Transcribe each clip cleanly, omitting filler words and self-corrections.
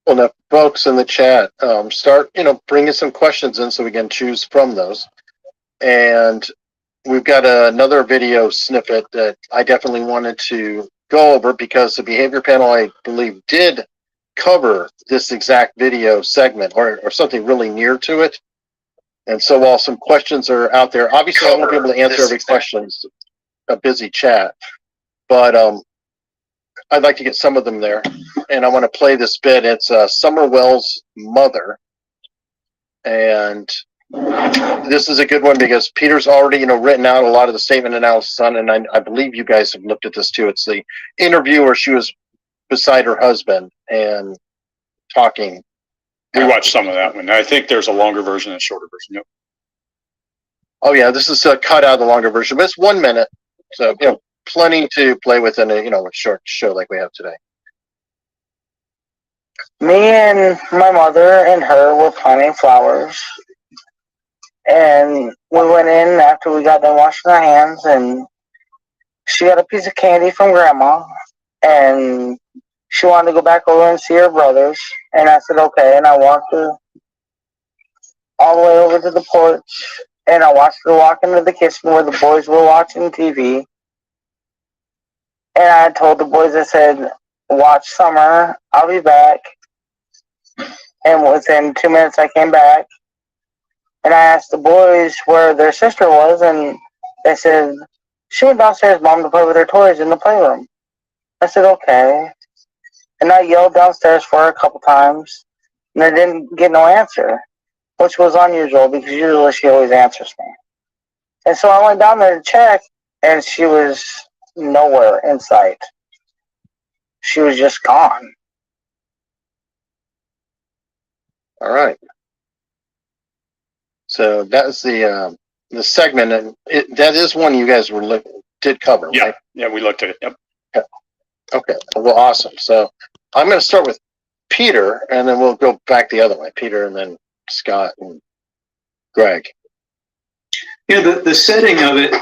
Well, now, folks in the chat, start, bringing some questions in so we can choose from those. And we've got another video snippet that I definitely wanted to go over because the behavior panel, I believe, did cover this exact video segment or something really near to it. And so while some questions are out there, obviously I won't be able to answer every question. It's a busy chat. But I'd like to get some of them there. And I want to play this bit. It's Summer Wells' mother. And this is a good one because Peter's already, written out a lot of the statement analysis on, and I believe you guys have looked at this too. It's the interview where she was beside her husband and talking. We watched some of that one. I think there's a longer version and a shorter version. Yep. Oh yeah, this is cut out of the longer version, but it's 1 minute, so plenty to play with in a short show like we have today. Me and my mother and her were planting flowers, and we went in after we got done washing our hands, and she got a piece of candy from Grandma, and she wanted to go back over and see her brothers, and I said okay, and I walked her all the way over to the porch, and I watched her walk into the kitchen where the boys were watching TV, and I told the boys, I said, watch Summer, I'll be back. And within 2 minutes I came back, and I asked the boys where their sister was, and they said, she went downstairs, Mom, to play with her toys in the playroom. I said, okay. And I yelled downstairs for her a couple times, and I didn't get no answer, which was unusual because usually she always answers me. And so I went down there to check, and she was nowhere in sight. She was just gone. All right. So that is the segment, and that is one you guys did cover, yeah, right? Yeah, we looked at it. Yep. Okay. Well, awesome. So I'm going to start with Peter, and then we'll go back the other way. Peter, and then Scott and Greg. Yeah, the setting of it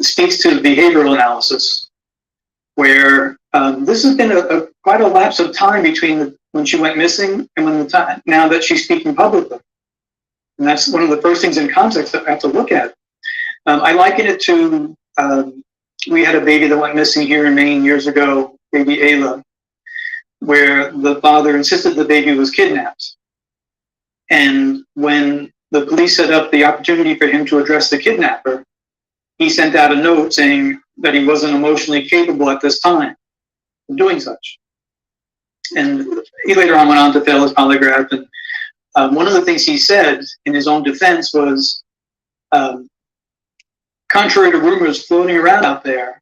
speaks to behavioral analysis, where this has been quite a lapse of time between when she went missing and when the time now that she's speaking publicly. And that's one of the first things in context that I have to look at. I liken it to, we had a baby that went missing here in Maine years ago, baby Ayla, where the father insisted the baby was kidnapped. And when the police set up the opportunity for him to address the kidnapper, he sent out a note saying that he wasn't emotionally capable at this time of doing such. And he later on went on to fail his polygraph. And one of the things he said in his own defense was, contrary to rumors floating around out there,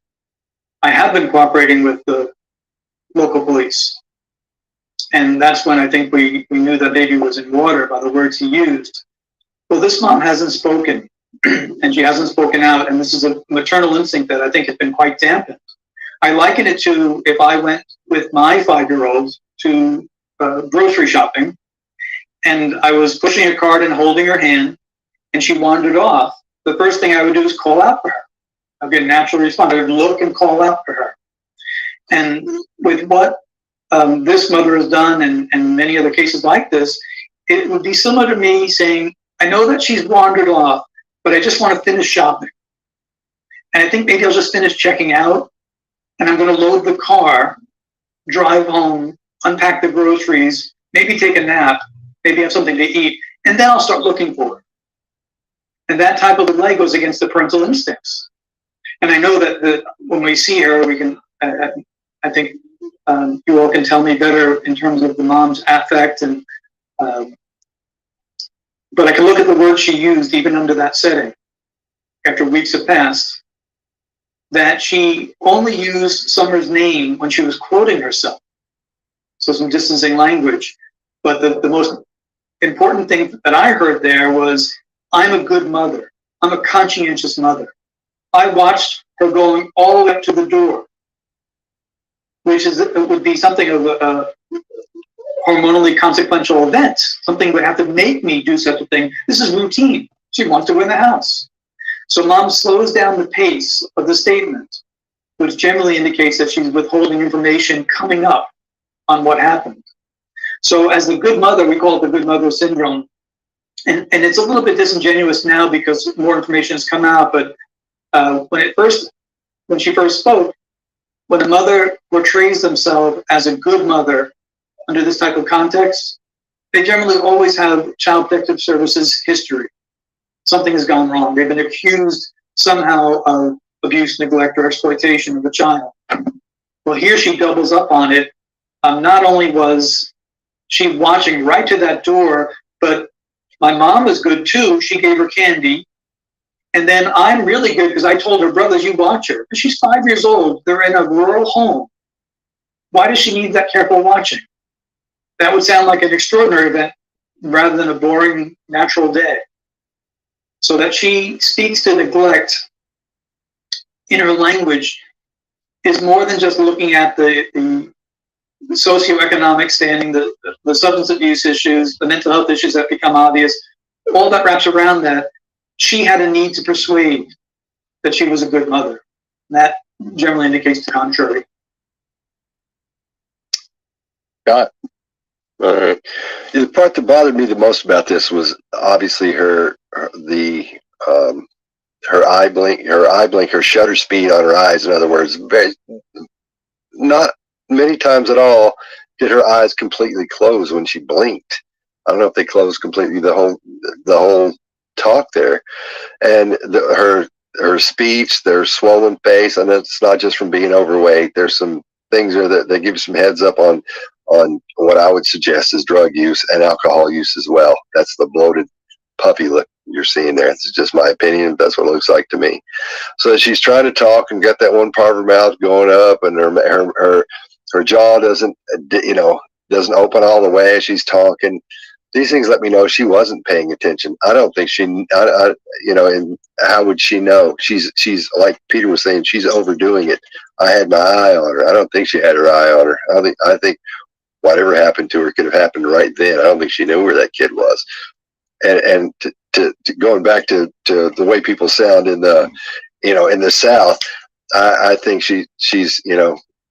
I have been cooperating with the local police. And that's when I think we knew that baby was in water by the words he used. Well, this mom hasn't spoken, and she hasn't spoken out, and this is a maternal instinct that I think has been quite dampened. I liken it to if I went with my 5-year-old to grocery shopping, and I was pushing a cart and holding her hand, and she wandered off. The first thing I would do is call out for her. I'd get a natural response. I would look and call out for her. And with what this mother has done and many other cases like this, it would be similar to me saying, I know that she's wandered off, but I just want to finish shopping. And I think maybe I'll just finish checking out, and I'm going to load the car, drive home, unpack the groceries, maybe take a nap, maybe have something to eat, and then I'll start looking for her. And that type of delay goes against the parental instincts. And I know that when we see her, we can, I think you all can tell me better in terms of the mom's affect, and but I can look at the words she used even under that setting after weeks have passed, that she only used Summer's name when she was quoting herself. So some distancing language. But the most important thing that I heard there was, I'm a good mother. I'm a conscientious mother. I watched her going all the way up to the door, which would be something of a hormonally consequential event. Something would have to make me do such a thing. This is routine. She wants to win the house. So mom slows down the pace of the statement, which generally indicates that she's withholding information coming up on what happened. So as the good mother, we call it the good mother syndrome. And it's a little bit disingenuous now because more information has come out, but when she first spoke, when a mother portrays themselves as a good mother under this type of context, they generally always have Child Protective Services history. Something has gone wrong. They've been accused somehow of abuse, neglect, or exploitation of a child. Well, here she doubles up on it. Not only was she watching right to that door, but my mom was good too. She gave her candy. And then I'm really good because I told her brothers, you watch her. She's 5 years old. They're in a rural home. Why does she need that careful watching? That would sound like an extraordinary event rather than a boring, natural day. So that she speaks to neglect in her language is more than just looking at the socioeconomic standing, the substance abuse issues, the mental health issues that become obvious. All that wraps around that. She had a need to persuade that she was a good mother. That generally indicates the contrary. Got All right. The part that bothered me the most about this was obviously her eye blink, her shutter speed on her eyes. In other words, not many times at all did her eyes completely close when she blinked. I don't know if they closed completely the whole talk there, and her speech, their swollen face, and it's not just from being overweight. There's some things there that give you some heads up on what I would suggest is drug use and alcohol use as well. That's the bloated, puffy look you're seeing there. It's just my opinion. That's what it looks like to me. So she's trying to talk and got that one part of her mouth going up, and her jaw doesn't open all the way as she's talking. These things let me know she wasn't paying attention. I don't think and how would she know? She's like Peter was saying, she's overdoing it. I had my eye on her. I don't think she had her eye on her. I think whatever happened to her could have happened right then. I don't think she knew where that kid was. And to going back to the way people sound in the South, I think she's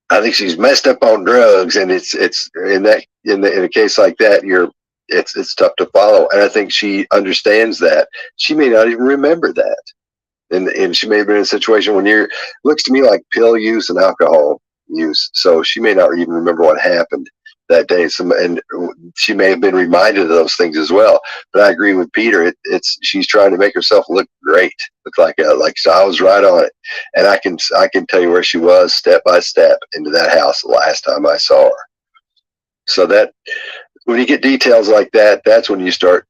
I think she's messed up on drugs, and it's in a case like that, it's tough to follow. And I think she understands that. She may not even remember that. And she may have been in a situation when looks to me like pill use and alcohol use. So she may not even remember what happened that day. And she may have been reminded of those things as well. But I agree with Peter. She's trying to make herself look great, look like so I was right on it. And I can tell you where she was step by step into that house the last time I saw her. So that when you get details like that, that's when you start.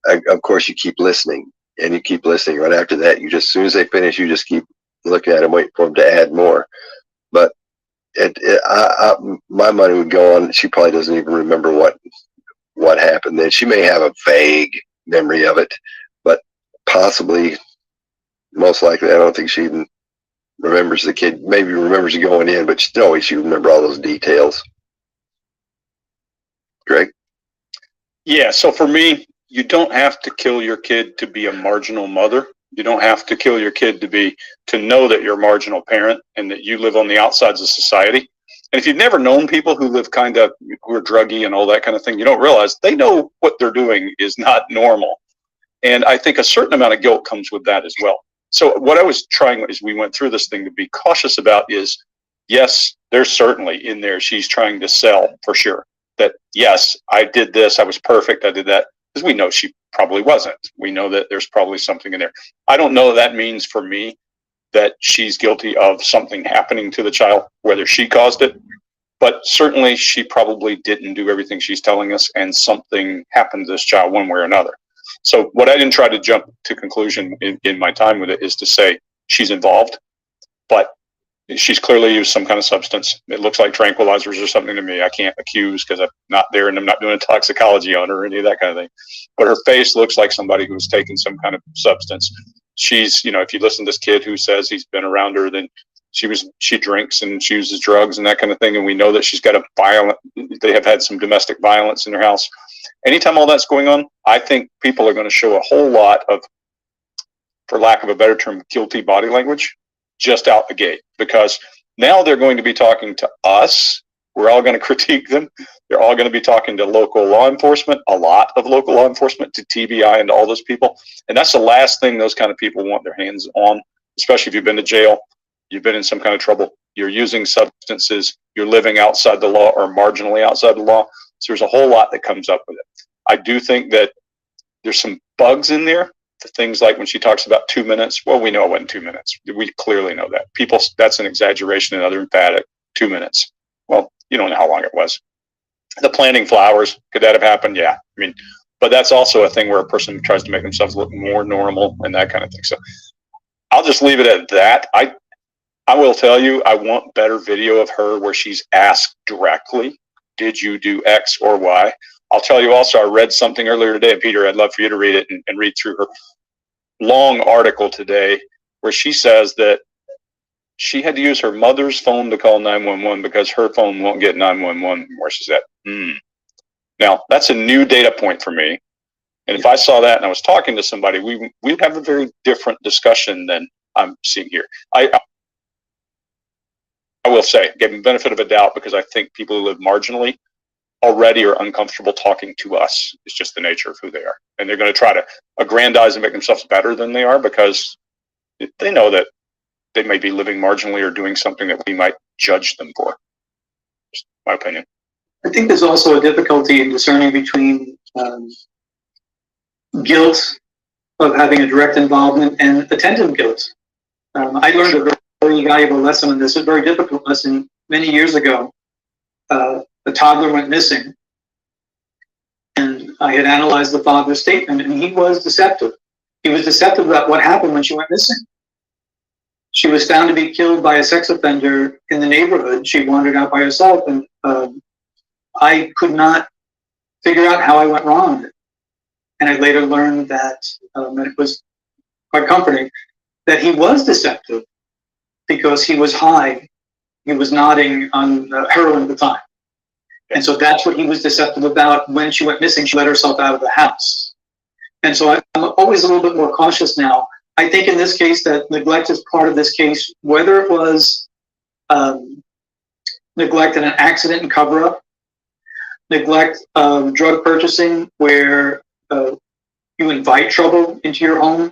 Of course, you keep listening, and you keep listening. Right after that, as soon as they finish, you just keep looking at them, waiting for them to add more. But my money would go on. She probably doesn't even remember what happened then. She may have a vague memory of it, but possibly, most likely, I don't think she even remembers the kid. Maybe remembers going in, but she always remember all those details. Greg? Yeah, so for me, you don't have to kill your kid to be a marginal mother. You don't have to kill your kid to know that you're a marginal parent and that you live on the outsides of society. And if you've never known people who live who are druggy and all that kind of thing, you don't realize they know what they're doing is not normal. And I think a certain amount of guilt comes with that as well. So what I was trying as we went through this thing to be cautious about is, yes, there's certainly in there, she's trying to sell for sure. That, yes, I did this, I was perfect, I did that. Because we know she probably wasn't. We know that there's probably something in there. I don't know that means for me that she's guilty of something happening to the child, whether she caused it. But certainly she probably didn't do everything she's telling us, and something happened to this child one way or another. So what I didn't try to jump to conclusion in my time with it is to say she's involved, but she's clearly used some kind of substance. It looks like tranquilizers or something to me. I can't accuse because I'm not there and I'm not doing a toxicology on her or any of that kind of thing. But her face looks like somebody who's taken some kind of substance. She's, if you listen to this kid who says he's been around her, then she drinks and she uses drugs and that kind of thing. And we know that she's got they have had some domestic violence in their house. Anytime all that's going on, I think people are going to show a whole lot of, for lack of a better term, guilty body language just out the gate, because now they're going to be talking to us We're all going to critique them. They're all going to be talking to local law enforcement, a lot of local law enforcement, to TBI and to all those people. And that's the last thing those kind of people want their hands on, especially if you've been to jail, you've been in some kind of trouble, you're using substances, you're living outside the law or marginally outside the law. So there's a whole lot that comes up with it. I do think that there's some bugs in there. The things like when she talks about 2 minutes, well, we know it wasn't 2 minutes. We clearly know that. People, that's an exaggeration, another emphatic, 2 minutes. Well, you don't know how long it was. The planting flowers, could that have happened? Yeah. I mean, but that's also a thing where a person tries to make themselves look more normal and that kind of thing. So I'll just leave it at that. I will tell you, I want better video of her where she's asked directly, did you do X or Y? I'll tell you also, I read something earlier today, and Peter, I'd love for you to read it and read through her long article today where she says that she had to use her mother's phone to call 911 because her phone won't get 911 where she's at. Now, that's a new data point for me. And if I saw that and I was talking to somebody, we'd have a very different discussion than I'm seeing here. I will say, give them the benefit of a doubt, because I think people who live marginally already are uncomfortable talking to us. It's just the nature of who they are. And they're going to try to aggrandize and make themselves better than they are because they know that they may be living marginally or doing something that we might judge them for. Just my opinion. I think there's also a difficulty in discerning between guilt of having a direct involvement and attentive guilt. I learned a very valuable lesson on this, a very difficult lesson many years ago. The toddler went missing, and I had analyzed the father's statement, and he was deceptive. He was deceptive about what happened when she went missing. She was found to be killed by a sex offender in the neighborhood. She wandered out by herself, and I could not figure out how I went wrong. And I later learned that, and it was quite comforting, that he was deceptive because he was high. He was nodding on heroin at the time. And so that's what he was deceptive about. When she went missing, she let herself out of the house. And so I'm always a little bit more cautious now. I think in this case that neglect is part of this case, whether it was neglect in an accident and cover-up, neglect of drug purchasing where you invite trouble into your home,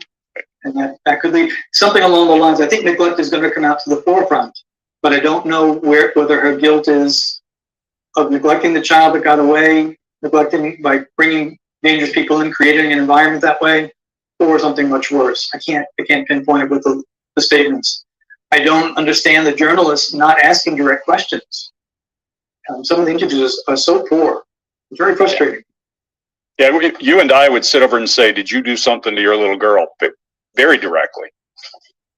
and that could be something along the lines. I think neglect is going to come out to the forefront, but I don't know whether her guilt is of neglecting the child that got away, neglecting by bringing dangerous people in, creating an environment that way, or something much worse. I can't pinpoint it with the statements. I don't understand the journalists not asking direct questions. Some of the interviews are so poor. It's very frustrating. Yeah, you and I would sit over and say, did you do something to your little girl? Very directly.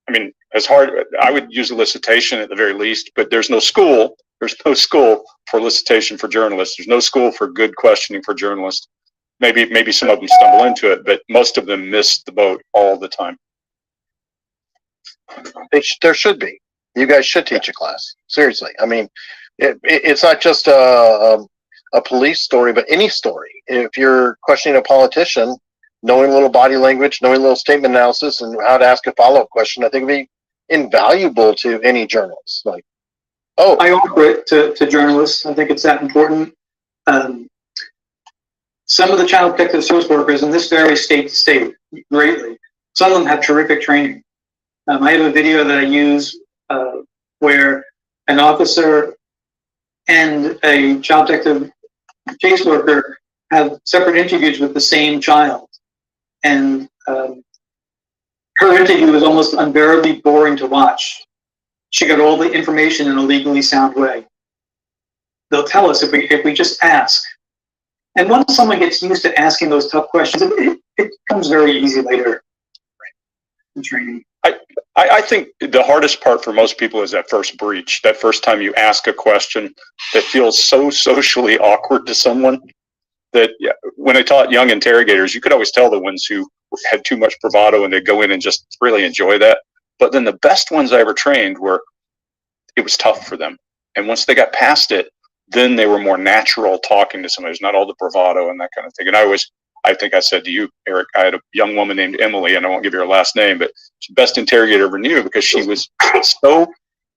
I mean, as hard, I would use elicitation at the very least, but there's no school. There's no school for elicitation for journalists. There's no school for good questioning for journalists. Maybe some of them stumble into it, but most of them miss the boat all the time. There should be. You guys should teach a class. Seriously. I mean, it's not just a police story, but any story. If you're questioning a politician, knowing a little body language, knowing a little statement analysis, and how to ask a follow-up question, I think would be invaluable to any journalist. Like, oh, I offer it to journalists. I think it's that important. Some of the child protective service workers, and this varies state to state greatly, some of them have terrific training. I have a video that I use where an officer and a child protective caseworker have separate interviews with the same child. And her interview was almost unbearably boring to watch. She got all the information in a legally sound way. They'll tell us if we just ask. And once someone gets used to asking those tough questions, it becomes very easy later in training. I think the hardest part for most people is that first breach, that first time you ask a question that feels so socially awkward to someone that when I taught young interrogators, you could always tell the ones who had too much bravado and they'd go in and just really enjoy that. But then the best ones I ever trained it was tough for them. And once they got past it, then they were more natural talking to somebody. There's not all the bravado and that kind of thing. And I think I said to you, Eric, I had a young woman named Emily, and I won't give you her last name, but she's the best interrogator I ever knew because she was so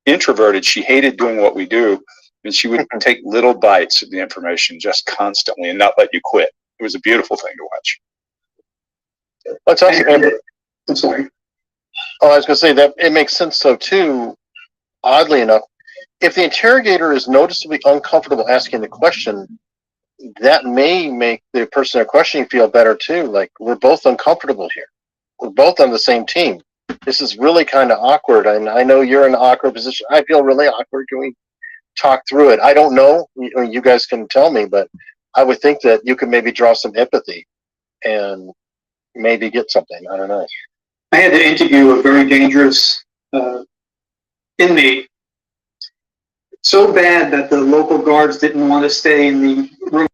introverted. She hated doing what we do. And she would take little bites of the information just constantly and not let you quit. It was a beautiful thing to watch. That's awesome. And, I'm sorry. oh, I was going to say that it makes sense, though, too, oddly enough. If the interrogator is noticeably uncomfortable asking the question, that may make the person they're questioning feel better, too. Like, we're both uncomfortable here. We're both on the same team. This is really kind of awkward. And I know you're in an awkward position. I feel really awkward. Can we talk through it? I don't know. You guys can tell me, but I would think that you could maybe draw some empathy and maybe get something. I don't know. I had to interview a very dangerous inmate. So bad that the local guards didn't want to stay in the room.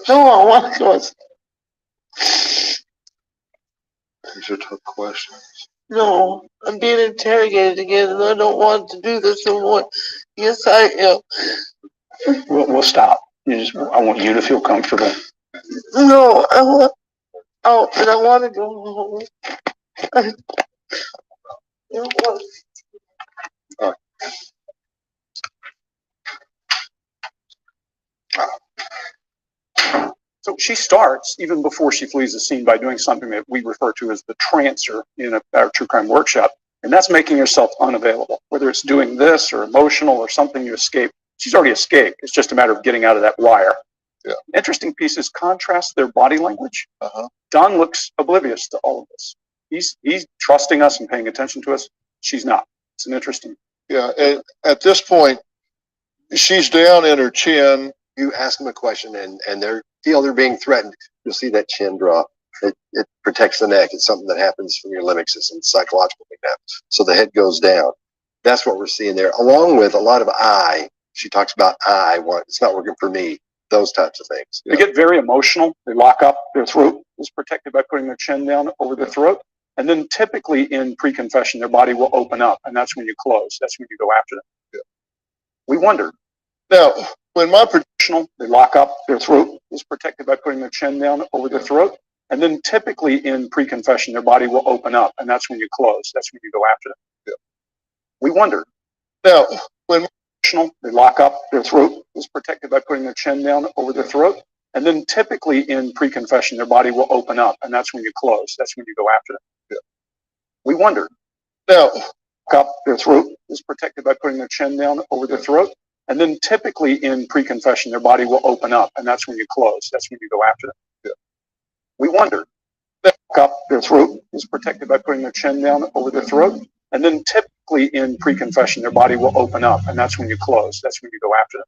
No, I want to. These are tough questions. No, I'm being interrogated again, and I don't want to do this anymore. Yes, I am. We'll stop. I want you to feel comfortable. No, I want out, and I want to go home. I don't want. So she starts, even before she flees the scene, by doing something that we refer to as the trancer in our true crime workshop. And that's making yourself unavailable, whether it's doing this or emotional or something you escape. She's already escaped. It's just a matter of getting out of that wire. Yeah. Interesting pieces contrast their body language. Don looks oblivious to all of this. He's trusting us and paying attention to us. She's not. It's an interesting. Yeah, and at this point, she's down in her chin. You ask them a question and they feel they're being threatened. You'll see that chin drop. It protects the neck. It's something that happens from your limbic system, psychological like that. So the head goes down. That's what we're seeing there, along with a lot of eye. She talks about it's not working for me. Those types of things. They get very emotional. They lock up. Their throat is protected by putting their chin down over their throat. And then typically in pre-confession, their body will open up, and that's when you close. That's when you go after them. Yeah. We wondered. Now, when my They lock up. Their throat is protected by putting their chin down over their throat. And then typically in pre-confession, their body will open up, and that's when you close. That's when you go after them. Yeah. We wondered. Now, when they lock up. Their throat is protected by putting their chin down over their throat. And then typically in pre-confession, their body will open up, and that's when you close. That's when you go after them. Yeah. We wondered. Now, Up. Their throat is protected by putting their chin down over their throat. And then typically in pre-confession, their body will open up, and that's when you close. That's when you go after them. Yeah. We wondered. Up. Their throat is protected by putting their chin down over their throat. And then typically in pre-confession, their body will open up, and that's when you close. That's when you go after them.